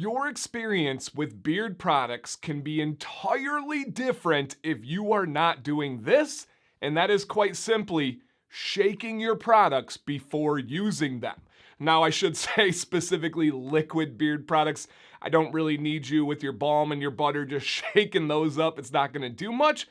Your experience with beard products can be entirely different if you are not doing this, and that is quite simply shaking your products before using them. Now, I should say specifically liquid beard products. I don't really need you with your balm and your butter just shaking those up. It's not going to do much.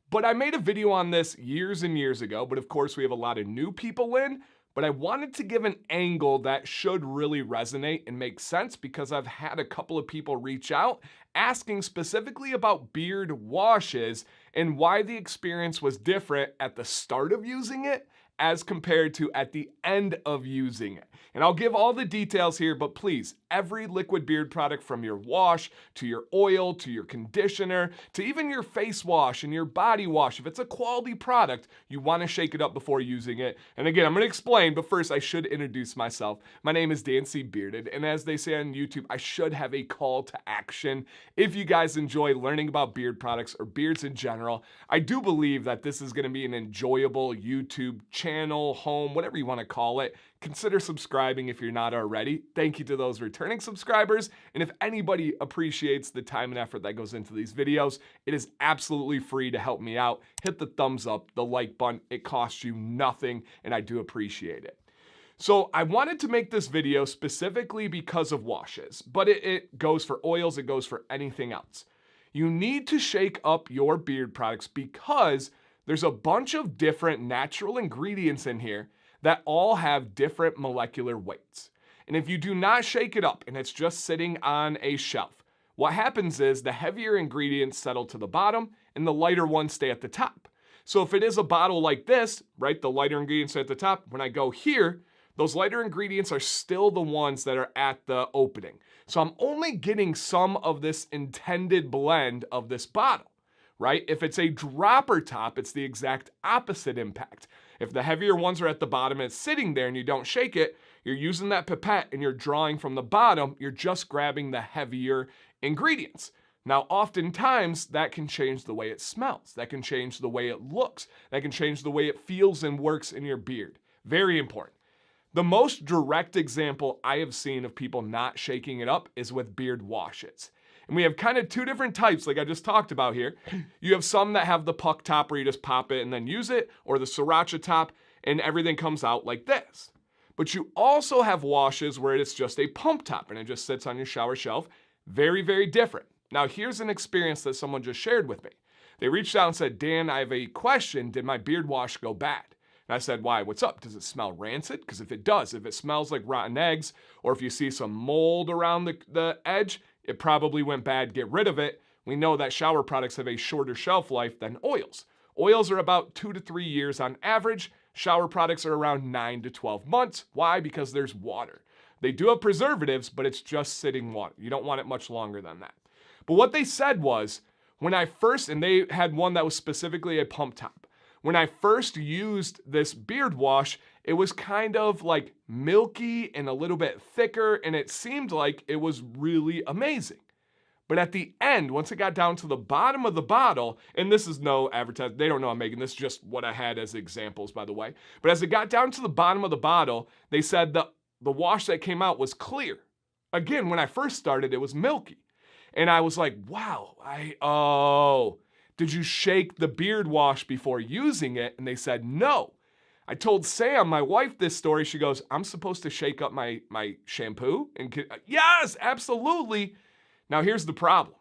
But I made a video on this years and years ago, but of course we have a lot of new people in. But I wanted to give an angle that should really resonate and make sense because I've had a couple of people reach out asking specifically about beard washes and why the experience was different at the start of using it as compared to at the end of using it. And I'll give all the details here, but please, every liquid beard product from your wash to your oil to your conditioner to even your face wash and your body wash, if it's a quality product, you want to shake it up before using it. And again, I'm going to explain, but first I should introduce myself. My name is Dan C. Bearded, and as they say on YouTube, I should have a call to action. If you guys enjoy learning about beard products or beards in general, I do believe that this is going to be an enjoyable YouTube channel, home, whatever you want to call it. Consider subscribing if you're not already. Thank you to those returning subscribers. And if anybody appreciates the time and effort that goes into these videos, it is absolutely free to help me out. Hit the thumbs up, the like button. It costs you nothing, and I do appreciate it. So I wanted to make this video specifically because of washes, but it goes for oils, it goes for anything else. You need to shake up your beard products because there's a bunch of different natural ingredients in here that all have different molecular weights. And if you do not shake it up and it's just sitting on a shelf, what happens is the heavier ingredients settle to the bottom and the lighter ones stay at the top. So if it is a bottle like this, right, the lighter ingredients are at the top, when I go here, those lighter ingredients are still the ones that are at the opening. So I'm only getting some of this intended blend of this bottle, right? If it's a dropper top, it's the exact opposite impact. If the heavier ones are at the bottom and it's sitting there and you don't shake it, you're using that pipette and you're drawing from the bottom, you're just grabbing the heavier ingredients. Now, oftentimes that can change the way it smells. That can change the way it looks. That can change the way it feels and works in your beard. Very important. The most direct example I have seen of people not shaking it up is with beard washes. And we have kind of two different types like I just talked about here. You have some that have the puck top where you just pop it and then use it, or the sriracha top and everything comes out like this. But you also have washes where it's just a pump top and it just sits on your shower shelf. Very, very different. Now here's an experience that someone just shared with me. They reached out and said, Dan, I have a question. Did my beard wash go bad? And I said, why? What's up? Does it smell rancid? Because if it does, if it smells like rotten eggs, or if you see some mold around the edge, it probably went bad. Get rid of it. We know that shower products have a shorter shelf life than oils. Oils are about 2 to 3 years on average. Shower products are around 9 to 12 months. Why? Because there's water. They do have preservatives, but it's just sitting water. You don't want it much longer than that. But what they said was, when I first, and they had one that was specifically a pump top. When I first used this beard wash, it was kind of like milky and a little bit thicker, and it seemed like it was really amazing. But at the end, once it got down to the bottom of the bottle, and this is no advertisement, they don't know I'm making this, just what I had as examples, by the way. But as it got down to the bottom of the bottle, they said the wash that came out was clear. Again, when I first started, it was milky. And I was like, wow, did you shake the beard wash before using it? And they said, no. I told Sam, my wife, this story. She goes, I'm supposed to shake up my shampoo? And yes, absolutely. Now here's the problem.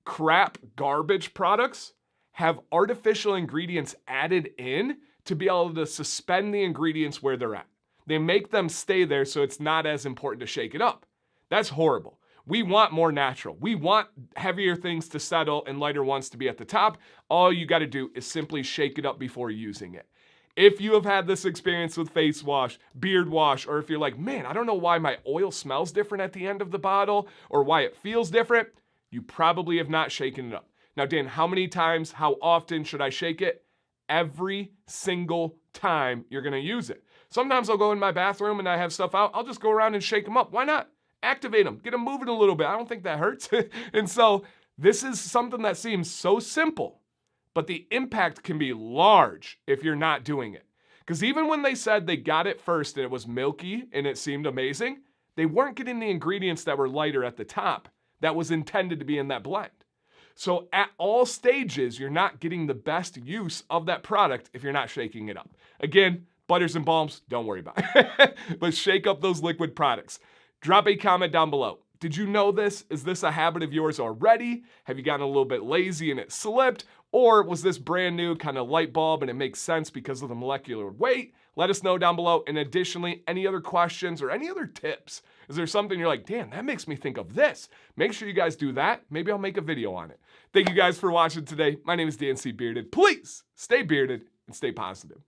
Crap garbage products have artificial ingredients added in to be able to suspend the ingredients where they're at. They make them stay there so it's not as important to shake it up. That's horrible. We want more natural. We want heavier things to settle and lighter ones to be at the top. All you got to do is simply shake it up before using it. If you have had this experience with face wash, beard wash, or if you're like, man, I don't know why my oil smells different at the end of the bottle or why it feels different, you probably have not shaken it up. Now, Dan, how many times, how often should I shake it? Every single time you're going to use it. Sometimes I'll go in my bathroom and I have stuff out. I'll just go around and shake them up. Why not? Activate them, get them moving a little bit. I don't think that hurts. And so this is something that seems so simple, but the impact can be large if you're not doing it. Because even when they said they got it first and it was milky and it seemed amazing, they weren't getting the ingredients that were lighter at the top that was intended to be in that blend. So at all stages, you're not getting the best use of that product if you're not shaking it up. Again, butters and balms, don't worry about it. But shake up those liquid products. Drop a comment down below. Did you know this? Is this a habit of yours already? Have you gotten a little bit lazy and it slipped? Or was this brand new kind of light bulb and it makes sense because of the molecular weight? Let us know down below. And additionally, any other questions or any other tips? Is there something you're like, damn, that makes me think of this? Make sure you guys do that. Maybe I'll make a video on it. Thank you guys for watching today. My name is Dan C. Bearded. Please stay bearded and stay positive.